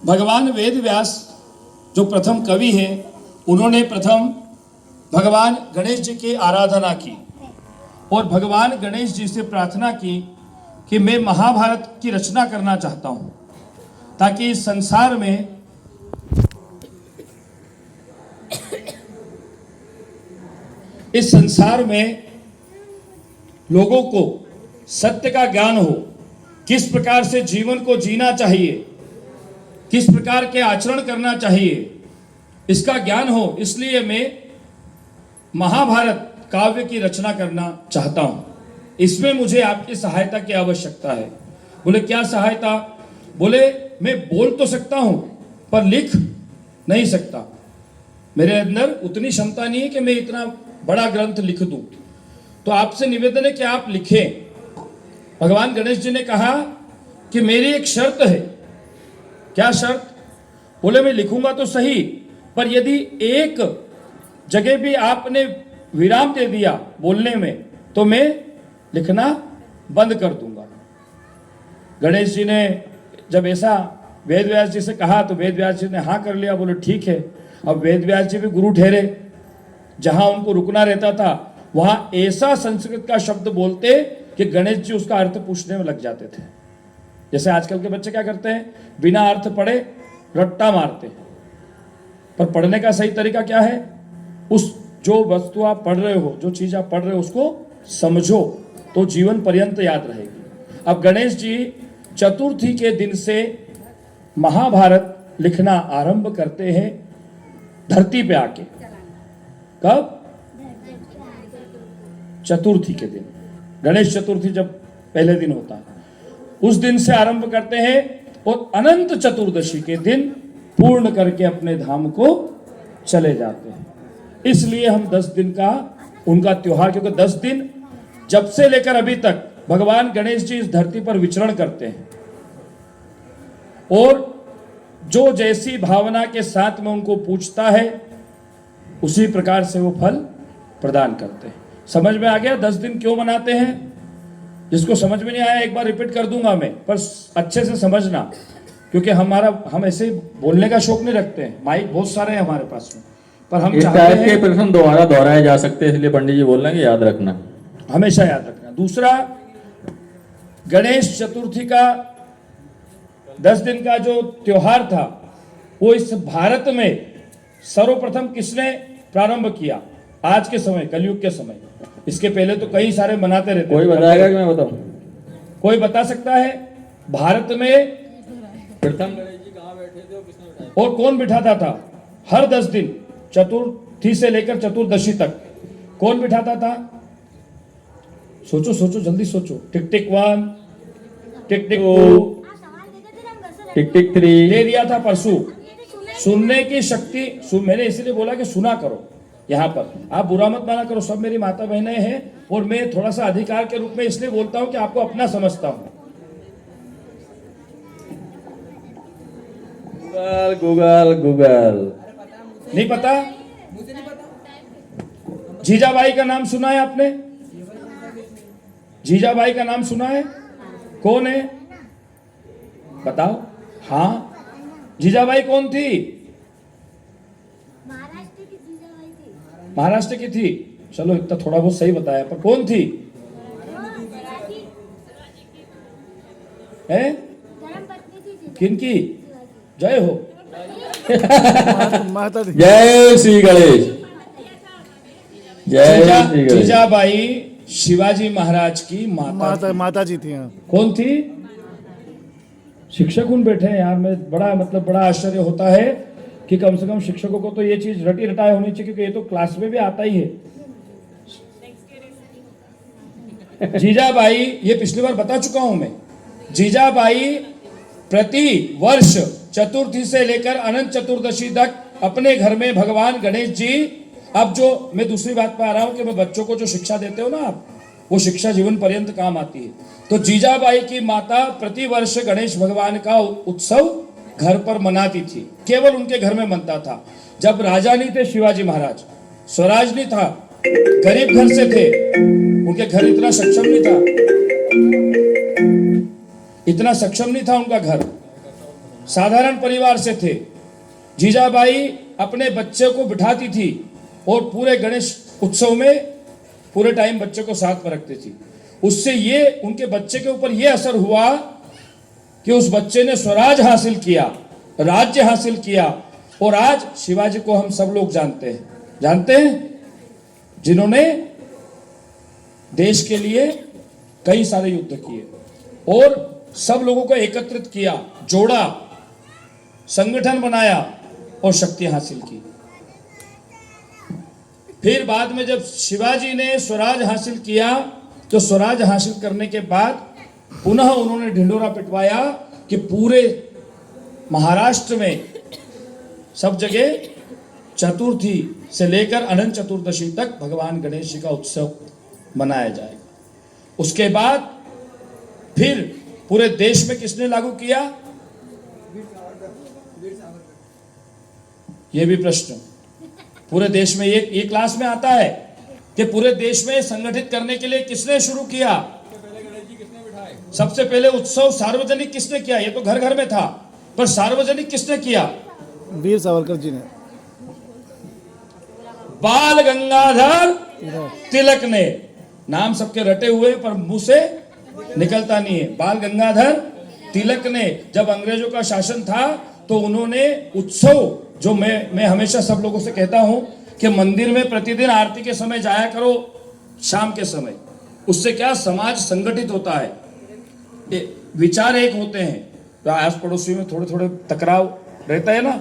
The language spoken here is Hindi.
भगवान वेद व्यास जो प्रथम कवि हैं, उन्होंने प्रथम भगवान गणेश जी की आराधना की और भगवान गणेश जी से प्रार्थना की कि मैं महाभारत की रचना करना चाहता हूं, ताकि इस संसार में लोगों को सत्य का ज्ञान हो, किस प्रकार से जीवन को जीना चाहिए, किस प्रकार के आचरण करना चाहिए, इसका ज्ञान हो। इसलिए मैं महाभारत काव्य की रचना करना चाहता हूं। इसमें मुझे आपकी सहायता की आवश्यकता है। बोले क्या सहायता? बोले मैं बोल तो सकता हूं पर लिख नहीं सकता। मेरे अंदर उतनी क्षमता नहीं है कि मैं इतना बड़ा ग्रंथ लिख दूं। तो आपसे निवेदन है कि आप लिखें। भगवान गणेश जी ने कहा कि मेरी एक शर्त है। क्या शर्त? बोले मैं लिखूंगा तो सही, पर यदि एक जगह भी आपने विराम दे दिया बोलने में तो मैं लिखना बंद कर दूंगा। गणेश जी ने जब ऐसा वेद व्यास जी से कहा तो वेद व्यास जी ने हाँ कर लिया। बोले ठीक है। अब वेद व्यास जी भी गुरु ठहरे। जहां उनको रुकना रहता था वहां ऐसा संस्कृत का शब्द बोलते कि गणेश जी उसका अर्थ पूछने में लग जाते थे। जैसे आजकल के बच्चे क्या करते हैं, बिना अर्थ पढ़े रट्टा मारते हैं। पर पढ़ने का सही तरीका क्या है? उस जो वस्तु आप पढ़ रहे हो, जो चीज आप पढ़ रहे हो, उसको समझो तो जीवन पर्यंत याद रहेगी। अब गणेश जी चतुर्थी के दिन से महाभारत लिखना आरंभ करते हैं धरती पे आके। कब? चतुर्थी के दिन। गणेश चतुर्थी जब पहले दिन होता है, उस दिन से आरंभ करते हैं और अनंत चतुर्दशी के दिन पूर्ण करके अपने धाम को चले जाते हैं। इसलिए हम 10 दिन का उनका त्योहार, क्योंकि 10 दिन जब से लेकर अभी तक भगवान गणेश जी इस धरती पर विचरण करते हैं और जो जैसी भावना के साथ में उनको पूछता है उसी प्रकार से वो फल प्रदान करते हैं। समझ में आ गया 10 दिन क्यों मनाते हैं? जिसको समझ में नहीं आया एक बार रिपीट कर दूंगा मैं, पर अच्छे से समझना, क्योंकि हम ऐसे बोलने का शौक नहीं रखते हैं। माइक बहुत सारे हैं हमारे पास में, पर हम चाहते हैं के प्रश्न दोबारा दोहराए जा सकते हैं, इसलिए पंडित जी बोल रहे हैं कि याद रखना, हमेशा याद रखना। दूसरा, गणेश चतुर्थी का 10 दिन का जो त्योहार था वो इस भारत में सर्वप्रथम किसने प्रारंभ किया? आज के समय, कलयुग के समय। इसके पहले तो कई सारे मनाते रहते। कोई बताएगा कि मैं बताऊं? कोई बता सकता है? भारत में प्रथम गणेश जी कहाँ बैठे थे और किसने बैठाया? और कौन बिठाता था? हर 10 दिन चतुर्थी से लेकर चतुर्दशी तक कौन बिठाता था? सोचो सोचो, जल्दी सोचो। टिक टिक 1, टिक टिक 2, टिक टिक 3 दे दिया था परसों। सुनने की शक्ति, मैंने इसलिए बोला कि सुना करो। यहाँ पर आप बुरा मत माना करो, सब मेरी माता बहनें हैं और मैं थोड़ा सा अधिकार के रूप में इसलिए बोलता हूं कि आपको अपना समझता हूं। गूगल गूगल गूगल नहीं पता? जीजाबाई का नाम सुना है आपने? जीजाबाई का नाम सुना है? कौन है बताओ? हाँ, जीजाबाई कौन थी? महाराष्ट्र की थी। चलो इतना थोड़ा बहुत सही बताया, पर कौन थी? है किनकी? जय हो। जय श्री गणेश। जय श्री गणेश। जीजाबाई शिवाजी महाराज की माता जी थी। कौन थी? शिक्षक उन बैठे हैं यार। मैं बड़ा आश्चर्य होता है कि कम से कम शिक्षकों को तो ये चीज रटी रटाई होनी चाहिए, क्योंकि ये तो क्लास में भी आता ही है। जीजाबाई, ये पिछली बार बता चुका हूं मैं। जीजाबाई प्रति वर्ष चतुर्थी से लेकर अनंत चतुर्दशी तक अपने घर में भगवान गणेश जी, अब जो मैं दूसरी बात पर आ रहा हूं कि मैं बच्चों को जो शिक्षा देते हो ना आप, वो शिक्षा जीवन पर्यंत काम आती है। तो जीजाबाई की माता प्रति वर्ष गणेश भगवान का उत्सव घर पर मनाती थी। केवल उनके घर में मनता था। जब राजा नहीं थे शिवाजी महाराज, स्वराज नहीं था, गरीब घर से थे, उनके घर इतना सक्षम नहीं था, इतना सक्षम नहीं था उनका घर, साधारण परिवार से थे। जीजाबाई अपने बच्चे को बिठाती थी और पूरे गणेश उत्सव में पूरे टाइम बच्चे को साथ में रखती थी। उससे ये उनके बच्चे के ऊपर ये असर हुआ कि उस बच्चे ने स्वराज हासिल किया, राज्य हासिल किया। और आज शिवाजी को हम सब लोग जानते हैं जिन्होंने देश के लिए कई सारे युद्ध किए और सब लोगों को एकत्रित किया, जोड़ा, संगठन बनाया और शक्ति हासिल की। फिर बाद में जब शिवाजी ने स्वराज हासिल किया तो स्वराज हासिल करने के बाद पुनः उन्होंने ढिंढोरा पिटवाया कि पूरे महाराष्ट्र में सब जगह चतुर्थी से लेकर अनंत चतुर्दशी तक भगवान गणेश जी का उत्सव मनाया जाएगा। उसके बाद फिर पूरे देश में किसने लागू किया, यह भी प्रश्न पूरे देश में ये क्लास में आता है कि पूरे देश में संगठित करने के लिए किसने शुरू किया। सबसे पहले उत्सव सार्वजनिक किसने किया, ये तो घर घर में था, पर सार्वजनिक किसने किया, वीर सावरकर जी ने, बाल गंगाधर तिलक ने। नाम सबके रटे हुए पर मुंह से निकलता नहीं है। बाल गंगाधर तिलक ने जब अंग्रेजों का शासन था तो उन्होंने उत्सव, जो मैं हमेशा सब लोगों से कहता हूं कि मंदिर में प्रतिदिन आरती के समय जाया करो, शाम के समय, उससे क्या समाज संगठित होता है, विचार एक होते हैं। तो आस पड़ोसी में थोड़े थोड़े टकराव रहता है ना,